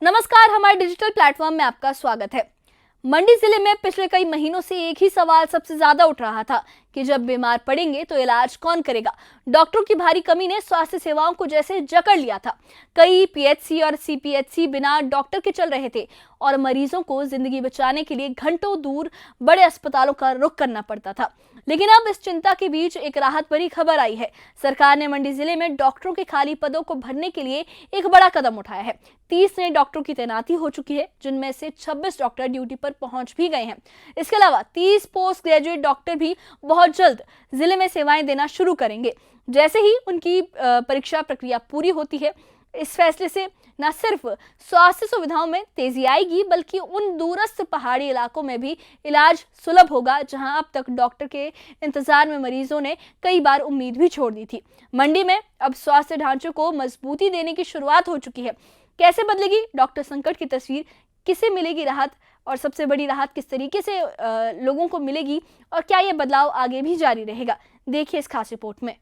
नमस्कार, हमारे digital platform में आपका स्वागत है। मंडी जिले में पिछले कई महीनों से एक ही सवाल सबसे ज्यादा उठ रहा था कि जब बीमार पड़ेंगे तो इलाज कौन करेगा। डॉक्टरों की भारी कमी ने स्वास्थ्य सेवाओं को जैसे जकड़ लिया था। कई पीएचसी और सीपीएचसी बिना डॉक्टर के चल रहे थे और मरीजों को जिंदगी बचाने के लिए घंटों दूर बड़े अस्पतालों का रुख करना पड़ता था। लेकिन अब इस चिंता के बीच एक राहत भरी खबर आई है। सरकार ने मंडी जिले में डॉक्टरों के खाली पदों को भरने के लिए एक बड़ा कदम उठाया है। 30 नए डॉक्टरों की तैनाती हो चुकी है, जिनमें से 26 डॉक्टर ड्यूटी पर पहुंच भी गए हैं। इसके अलावा 30 पोस्ट ग्रेजुएट डॉक्टर भी बहुत जल्द जिले में सेवाएं देना शुरू करेंगे। जैसे ही उनकी परीक्षा प्रक्रिया पूरी होती है, इस फैसले से न सिर्फ स्वास्थ्य सुविधाओं में तेजी आएगी, बल्कि उन दूरस्थ पहाड़ी इलाकों में भी इलाज सुलभ होगा, जहां अब तक डॉक्टर के इंतजार में मरीजों ने कई बार उम्मीद भी छोड़ दी थी। मंडी में अब स्वास्थ्य ढांचे को मजबूती देने की शुरुआत हो चुकी है। कैसे बदलेगी डॉक्टर संकट की तस्वीर, किसे मिलेगी राहत, और सबसे बड़ी राहत किस तरीके से लोगों को मिलेगी, और क्या ये बदलाव आगे भी जारी रहेगा, देखिए इस खास रिपोर्ट में।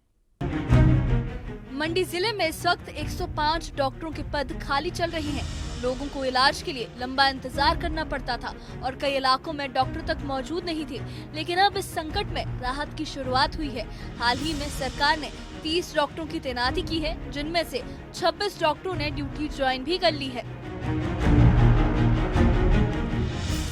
मंडी जिले में इस वक्त 105 डॉक्टरों के पद खाली चल रहे हैं। लोगों को इलाज के लिए लंबा इंतजार करना पड़ता था और कई इलाकों में डॉक्टर तक मौजूद नहीं थे। लेकिन अब इस संकट में राहत की शुरुआत हुई है। हाल ही में सरकार ने 30 डॉक्टरों की तैनाती की है, जिनमें से 26 डॉक्टरों ने ड्यूटी ज्वाइन भी कर ली है।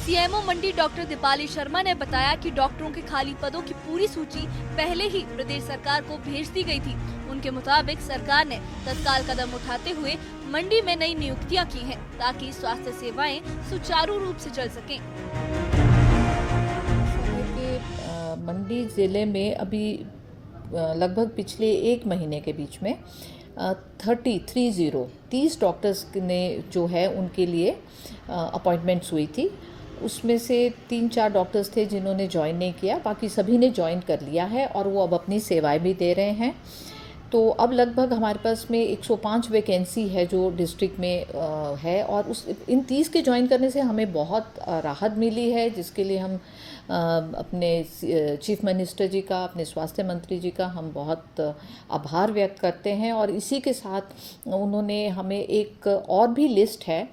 सीएमओ मंडी डॉक्टर दीपाली शर्मा ने बताया कि डॉक्टरों के खाली पदों की पूरी सूची पहले ही प्रदेश सरकार को भेज दी गई थी। उनके मुताबिक सरकार ने तत्काल कदम उठाते हुए मंडी में नई नियुक्तियां की हैं, ताकि स्वास्थ्य सेवाएं सुचारू रूप से चल सकें। मंडी जिले में अभी लगभग पिछले एक महीने के बीच में 30 डॉक्टर्स ने जो है उनके लिए अपॉइंटमेंट्स हुई थी। उसमें से 3-4 डॉक्टर्स थे जिन्होंने ज्वाइन नहीं किया, बाकी सभी ने ज्वाइन कर लिया है और वो अब अपनी सेवाएं भी दे रहे हैं। तो अब लगभग हमारे पास में 105 वैकेंसी है जो डिस्ट्रिक्ट में है, और इन 30 के ज्वाइन करने से हमें बहुत राहत मिली है, जिसके लिए हम अपने चीफ मिनिस्टर जी का, अपने स्वास्थ्य मंत्री जी का हम बहुत आभार व्यक्त करते हैं। और इसी के साथ उन्होंने हमें एक और भी लिस्ट है,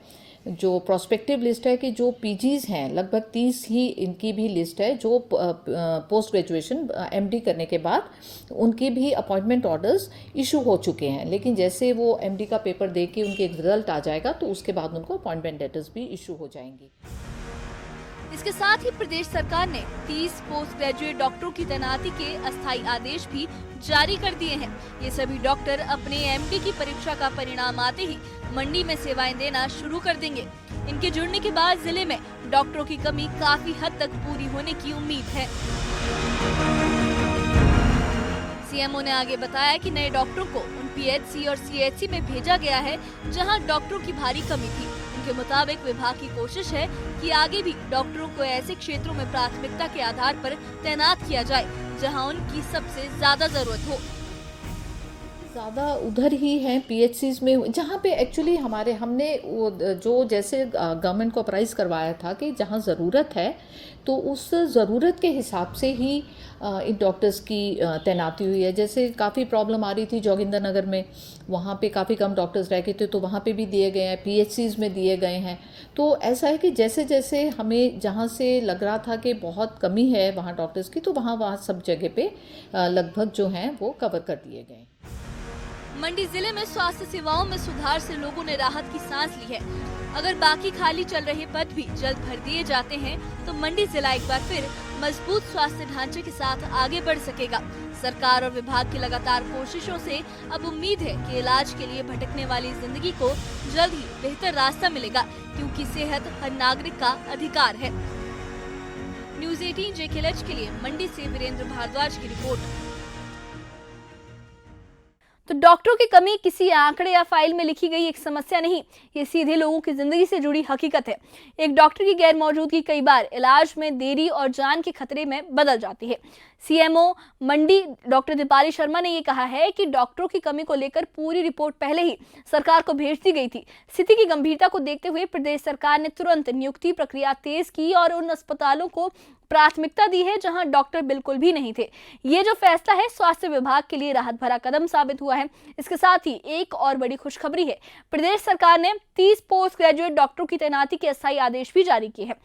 जो प्रोस्पेक्टिव लिस्ट है, कि जो पीजीज हैं लगभग 30 ही इनकी भी लिस्ट है, जो पोस्ट ग्रेजुएशन एमडी करने के बाद उनकी भी अपॉइंटमेंट ऑर्डर्स इशू हो चुके हैं। लेकिन जैसे वो एमडी का पेपर दे के उनके रिजल्ट आ जाएगा तो उसके बाद उनको अपॉइंटमेंट लेटर्स भी इशू हो जाएंगी। इसके साथ ही प्रदेश सरकार ने 30 पोस्ट ग्रेजुएट डॉक्टरों की तैनाती के अस्थायी आदेश भी जारी कर दिए हैं। ये सभी डॉक्टर अपने एमडी की परीक्षा का परिणाम आते ही मंडी में सेवाएं देना शुरू कर देंगे। इनके जुड़ने के बाद जिले में डॉक्टरों की कमी काफी हद तक पूरी होने की उम्मीद है। सीएमओ ने आगे बताया कि नए डॉक्टरों को उन पीएचसी और सीएचसी में भेजा गया है जहां डॉक्टरों की भारी कमी थी। उनके मुताबिक विभाग की कोशिश है कि आगे भी डॉक्टरों को ऐसे क्षेत्रों में प्राथमिकता के आधार पर तैनात किया जाए जहां उनकी सबसे ज्यादा जरूरत हो। ज़्यादा उधर ही हैं पीएचसीज में, जहाँ पे एक्चुअली हमने वो जो जैसे गवर्नमेंट को अप्राइज़ करवाया था कि जहाँ ज़रूरत है तो उस ज़रूरत के हिसाब से ही इन डॉक्टर्स की तैनाती हुई है। जैसे काफ़ी प्रॉब्लम आ रही थी जोगिंदर नगर में, वहाँ पे काफ़ी कम डॉक्टर्स रह गए थे, तो वहाँ पे भी दिए गए हैं, पीएचसीज में दिए गए हैं। तो ऐसा है कि जैसे जैसे हमें जहाँ से लग रहा था कि बहुत कमी है वहाँ डॉक्टर्स की, तो वहाँ सब जगह पे लगभग जो हैं वो कवर कर दिए गए। मंडी जिले में स्वास्थ्य सेवाओं में सुधार से लोगों ने राहत की सांस ली है। अगर बाकी खाली चल रहे पद भी जल्द भर दिए जाते हैं तो मंडी जिला एक बार फिर मजबूत स्वास्थ्य ढांचे के साथ आगे बढ़ सकेगा। सरकार और विभाग की लगातार कोशिशों से अब उम्मीद है कि इलाज के लिए भटकने वाली जिंदगी को जल्द ही बेहतर रास्ता मिलेगा, क्योंकि सेहत हर नागरिक का अधिकार है। न्यूज़ 18 JKLH के लिए मंडी से वीरेंद्र भारद्वाज की रिपोर्ट। तो डॉक्टरों की कमी किसी आंकड़े या फाइल में लिखी गई एक समस्या नहीं, ये सीधे लोगों की जिंदगी से जुड़ी हकीकत है। एक डॉक्टर की गैर मौजूदगी कई बार इलाज में देरी और जान के खतरे में बदल जाती है। सीएमओ मंडी डॉक्टर दीपाली शर्मा ने ये कहा है कि डॉक्टरों की कमी को लेकर पूरी रिपोर्ट पहले ही सरकार को भेज दी गई थी। स्थिति की गंभीरता को देखते हुए प्रदेश सरकार ने तुरंत नियुक्ति प्रक्रिया तेज की और उन अस्पतालों को प्राथमिकता दी है जहां डॉक्टर बिल्कुल भी नहीं थे। ये जो फैसला है स्वास्थ्य विभाग के लिए राहत भरा कदम साबित हुआ है। इसके साथ ही एक और बड़ी खुशखबरी है, प्रदेश सरकार ने 30 पोस्ट ग्रेजुएट डॉक्टरों की तैनाती के अस्थायी आदेश भी जारी किए हैं।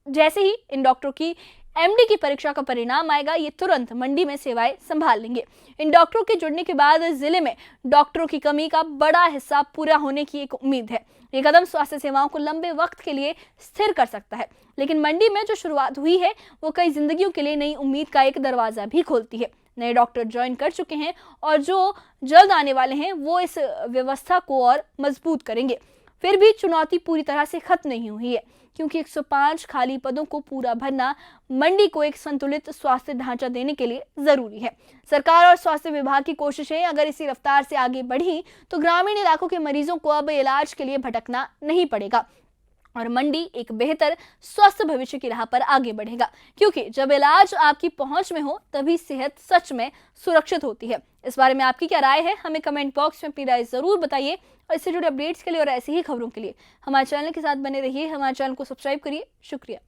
जैसे ही इन डॉक्टरों की एमडी की परीक्षा का परिणाम आएगा, ये तुरंत मंडी में सेवाएं संभाल लेंगे। इन डॉक्टरों के जुड़ने के बाद जिले में डॉक्टरों की कमी का बड़ा हिस्सा पूरा होने की एक उम्मीद है। ये कदम स्वास्थ्य सेवाओं को लंबे वक्त के लिए स्थिर कर सकता है, लेकिन मंडी में जो शुरुआत हुई है वो कई जिंदगियों के लिए नई उम्मीद का एक दरवाजा भी खोलती है। नए डॉक्टर ज्वाइन कर चुके हैं और जो जल्द आने वाले हैं वो इस व्यवस्था को और मजबूत करेंगे। फिर भी चुनौती पूरी तरह से खत्म नहीं हुई है, क्योंकि 105 खाली पदों को पूरा भरना मंडी को एक संतुलित स्वास्थ्य ढांचा देने के लिए जरूरी है। सरकार और स्वास्थ्य विभाग की कोशिशें अगर इसी रफ्तार से आगे बढ़ी तो ग्रामीण इलाकों के मरीजों को अब इलाज के लिए भटकना नहीं पड़ेगा और मंडी एक बेहतर स्वस्थ भविष्य की राह पर आगे बढ़ेगा, क्योंकि जब इलाज आपकी पहुंच में हो तभी सेहत सच में सुरक्षित होती है। इस बारे में आपकी क्या राय है, हमें कमेंट बॉक्स में अपनी राय जरूर बताइए और इससे जुड़े अपडेट्स के लिए और ऐसी ही खबरों के लिए हमारे चैनल के साथ बने रहिए। हमारे चैनल को सब्सक्राइब करिए। शुक्रिया।